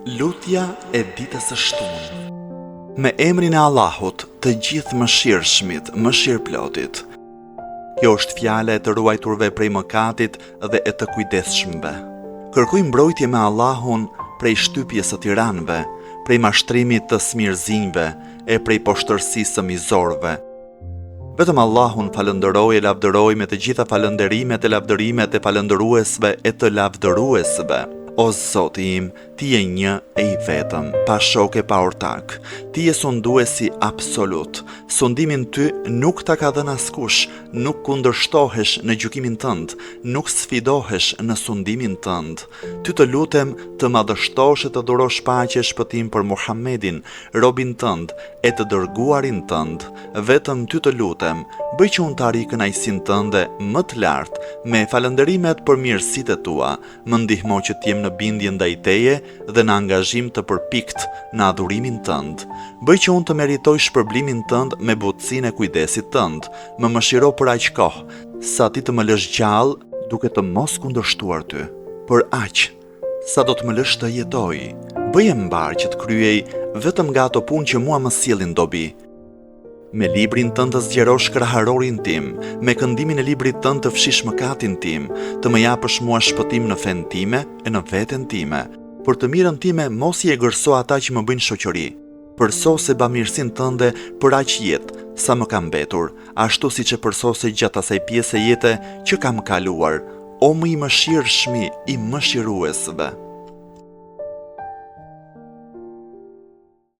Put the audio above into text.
Lutja e ditës së shtunë. Me emrin e Allahut, të gjithë mëshirshmit, mëshirplotit. Kjo është fjala e të ruajturve prej mëkatit dhe e të kujdesshmëve. Kërkoj mbrojtje me Allahun prej shtypjes së tiranëve, prej mashtrimit të smirëzinjve e prej poshtërsisë së mizorëve. Vetëm Allahun falënderoj e lavdëroj me të gjitha falënderimet e lavdërimet e falëndëruesve e të lavdëruesve. O Zoti im, ti je një e i vetëm, pa shoke pa ortak. Ti je sunduesi absolut. Sundimin ty nuk ta ka dhënë askush, nuk kundërshtohesh në gjykimin tënd, nuk sfidohesh në sundimin tënd. Ty të lutem të madhështosh e të dhurosh paqe e shpëtim për Muhammedin, robin tënd e të dërguarin tënd. Vetëm ty të lutem, bëj që unë të arri kënaqësinë tënde më të lartë, me falënderimet për mirësitë tua, më ndihmo që t'jem në bindje ndaj teje dhe në angazhim të përpikt në adhurimin tënd. Bëj që unë të meritoj shpërblimin tënd me butësinë e kujdesit tënd. Më mëshiro për aq kohë, sa ti të më lësh gjallë duke të mos kundërshtuar ty. Për aq, sa do të më lësh të jetoj. Bëje mbar që të kryej vetëm nga ato punë që mua më sjellin dobi. Me librin tënd të zgjerosh kraharorin tim, me këndimin e librit tënd të fshish mëkatin tim, të më japësh mua shpëtim në fen time e në veten time. Për të mirën time mos i e gërso ata që më bëjnë shoqëri. Përsose bamirësinë tënde për aq jetë sa më ka mbetur, ashtu siç e përsose gjatë asaj pjese jete që kam kaluar, o më i mëshirshmi i mëshiruesve.